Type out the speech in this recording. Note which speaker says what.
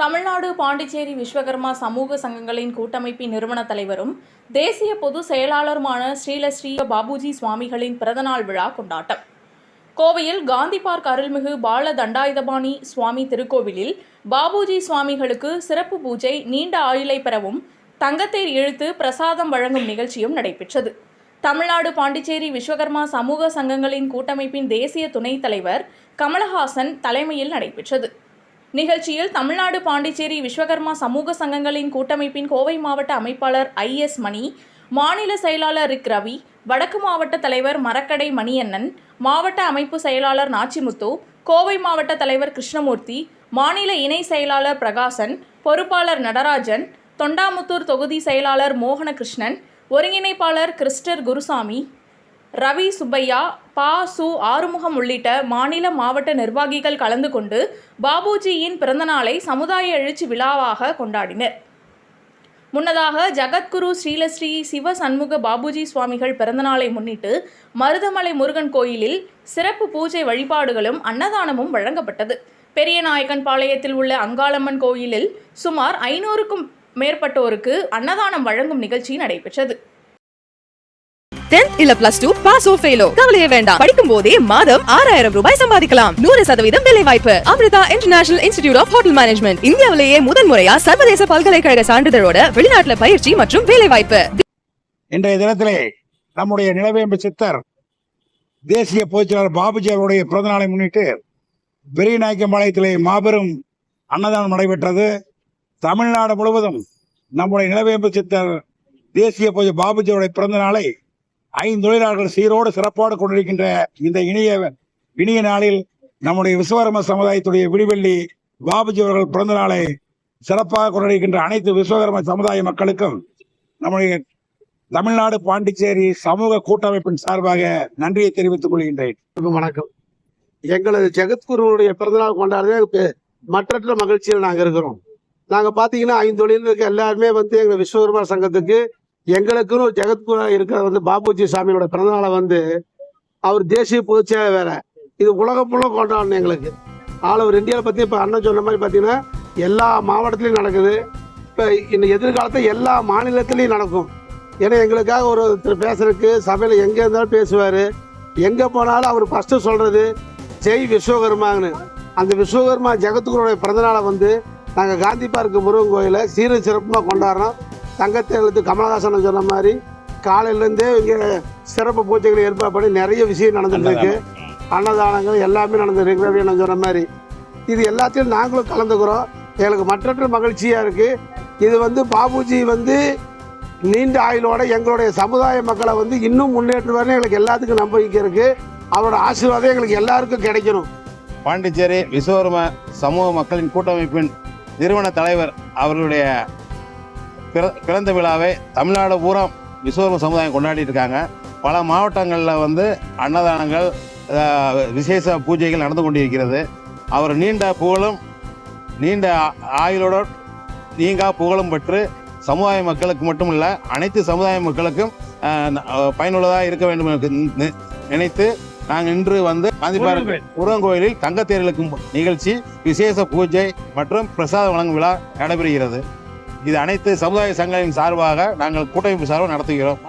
Speaker 1: தமிழ்நாடு பாண்டிச்சேரி விஸ்வகர்மா சமூக சங்கங்களின் கூட்டமைப்பின் நிறுவன தலைவரும் தேசிய பொதுச் செயலாளருமான ஸ்ரீலஸ்ரீ பாபுஜி சுவாமிகளின் பிறந்தநாள் விழா கொண்டாட்டம். கோவையில் காந்தி பார்க் அருள்மிகு பால தண்டாயுதபாணி சுவாமி திருக்கோவிலில் பாபுஜி சுவாமிகளுக்கு சிறப்பு பூஜை, நீண்ட ஆயுளை பெறவும் தங்கத்தேர் இழுத்து பிரசாதம் வழங்கும் நிகழ்ச்சியும் நடைபெற்றது. தமிழ்நாடு பாண்டிச்சேரி விஸ்வகர்மா சமூக சங்கங்களின் கூட்டமைப்பின் தேசிய துணைத் தலைவர் கமலஹாசன் தலைமையில் நடைபெற்றது. நிகழ்ச்சியில் தமிழ்நாடு பாண்டிச்சேரி விஸ்வகர்மா சமூக சங்கங்களின் கூட்டமைப்பின் கோவை மாவட்ட அமைப்பாளர் IS மணி, மாநில செயலாளர் ரிக் ரவி, வடக்கு மாவட்ட தலைவர் மரக்கடை மணியண்ணன், மாவட்ட அமைப்பு செயலாளர் நாச்சிமுத்து, கோவை மாவட்ட தலைவர் கிருஷ்ணமூர்த்தி, மாநில இணை செயலாளர் பிரகாசன், பொறுப்பாளர் நடராஜன், தொண்டாமுத்தூர் தொகுதி செயலாளர் மோகனகிருஷ்ணன், ஒருங்கிணைப்பாளர் கிறிஸ்டர் குருசாமி, ரவி சுப்பையா, சு ஆறுமுகம் உள்ளிட்ட மாநில மாவட்ட நிர்வாகிகள் கலந்து கொண்டு பாபுஜியின் பிறந்தநாளை சமுதாய எழுச்சி விழாவாக கொண்டாடினர். முன்னதாக ஜகத்குரு ஸ்ரீலஸ்ரீ சிவ சண்முக பாபுஜி சுவாமிகள் பிறந்தநாளை முன்னிட்டு மருதமலை முருகன் கோயிலில் சிறப்பு பூஜை வழிபாடுகளும் அன்னதானமும் வழங்கப்பட்டது. பெரியநாயக்கன் பாளையத்தில் உள்ள அங்காளம்மன் கோயிலில் சுமார் 500க்கும் மேற்பட்டோருக்கு அன்னதானம் வழங்கும் நிகழ்ச்சி நடைபெற்றது.
Speaker 2: 10th இல்ல +2 பாஸோ ஃபெயிலோ கவலையே வேண்டாம். படிக்கும் போதே மாதம் 6000 ரூபாய் சம்பாதிக்கலாம். 100% வேலை வாய்ப்பு. Amritha international institute of hotel management இந்தியாவிலேயே முதன்முறையா சர்வதேச பல்கலைக்கழக சான்றிதழோட வெளிநாட்டுல பயிற்சி மற்றும் வேலை வாய்ப்பு.
Speaker 3: இன்றைய தினத்திலே நம்முடைய நிலவேம்பு சித்தர் தேசிய பொதுச்செயலாளர் பாபுஜி அவருடைய பிறந்த நாளை முன்னிட்டு பெரியநாயக்கம்பாளையத்திலே மாபெரும் அன்னதானம் நடைபெற்றது. தமிழ்நாடு முழுவதும் நம்முடைய நிலவேம்பு சித்தர் தேசிய பாபுஜி அவருடைய பிறந்த நாளை 5 தொழிலாளர்கள் சீரோடு சிறப்போடு கொண்டிருக்கின்ற இந்த இனிய நாளில் நம்முடைய விஸ்வகர்ம சமுதாயத்துடைய விடிவெள்ளி பாபுஜி அவர்கள் பிறந்த நாளை சிறப்பாக கொண்டிருக்கின்ற அனைத்து விஸ்வகர்ம சமுதாய மக்களுக்கும் நம்முடைய தமிழ்நாடு பாண்டிச்சேரி சமூக கூட்டமைப்பின் சார்பாக நன்றியை தெரிவித்துக் கொள்கின்றேன்.
Speaker 4: வணக்கம். எங்களது ஜெகத்குருவுடைய பிறந்தநாள் கொண்டாடுறது மற்ற மகிழ்ச்சியில் நாங்கள் இருக்கிறோம். நாங்கள் பார்த்தீங்கன்னா 5 தொழிலுக்கு எல்லாருமே எங்கள் விஸ்வகர்மா சங்கத்துக்கு எங்களுக்குன்னு ஒரு ஜெகத்குரு இருக்கிற பாபுஜி சாமியோட பிறந்தநாளை அவர் தேசிய பொதுச்செயலாளர் வேற, இது உலகம் ஃபுல்லாக கொண்டாடணும். எங்களுக்கு ஆல் ஓவர் இந்தியாவில் பற்றி இப்போ அண்ணன் சொன்ன மாதிரி பார்த்தீங்கன்னா எல்லா மாவட்டத்துலையும் நடக்குது. இப்போ இந்த எதிர்காலத்தில் எல்லா மாநிலத்திலையும் நடக்கும். ஏன்னா எங்களுக்காக ஒருத்தர் பேசுறதுக்கு சபையில் எங்கே இருந்தாலும் பேசுவார். எங்கே போனாலும் அவர் ஃபஸ்ட்டு சொல்கிறது ஜெய் விஸ்வகர்மான்னு. அந்த விஸ்வகர்மா ஜெகத்குருடைய பிறந்தநாளை நாங்கள் காந்தி பார்க் முருகன் கோயிலை சீரும் சிறப்புமாக கொண்டாடுறோம். தங்கத்தேருக்கு கமலஹாசன் சொன்ன மாதிரி காலையிலேருந்தே இங்கே சிறப்பு பூஜைகளை ஏற்பாடு பண்ணி நிறைய விஷயம் நடந்துருக்கு. அன்னதானங்கள் எல்லாமே நடந்துருக்கு. நான் சொன்ன மாதிரி இது எல்லாத்தையும் நாங்களும் கலந்துக்கிறோம். எங்களுக்கு மற்ற மகிழ்ச்சியாக இருக்குது. இது பாபுஜி நீண்ட ஆயுளோட எங்களுடைய சமுதாய மக்களை இன்னும் முன்னேற்றுவார்னு எங்களுக்கு எல்லாத்துக்கும் நம்பிக்கை இருக்குது. அவரோட ஆசீர்வாதம் எங்களுக்கு எல்லாருக்கும் கிடைக்கணும்.
Speaker 5: பாண்டிச்சேரி விஸ்வகர்ம சமூக மக்களின் கூட்டமைப்பின் நிறுவன தலைவர் அவர்களுடைய பிறந்த விழாவை தமிழ்நாடு பூரா விஸ்வகர்ம சமுதாயம் கொண்டாடிட்டு இருக்காங்க. பல மாவட்டங்களில் அன்னதானங்கள், விசேஷ பூஜைகள் நடந்து கொண்டிருக்கிறது. அவர் நீண்ட புகழும் நீண்ட ஆயுளோட நீங்கா புகழும் பெற்று சமுதாய மக்களுக்கு மட்டும் இல்லை அனைத்து சமுதாய மக்களுக்கும் பயனுள்ளதாக இருக்க வேண்டும் என்று நினைத்து நாங்கள் இன்று காந்தி பார்க் முருகன் கோயிலில் தங்கத்தேர் இழுக்கும் நிகழ்ச்சி, விசேஷ பூஜை மற்றும் பிரசாதம் வழங்கும் விழா நடைபெறுகிறது. இது அனைத்து சமுதாய சங்கங்களின் சார்பாக நாங்கள் கூட்டமைப்பு சார்பாக நடத்துகிறோம்.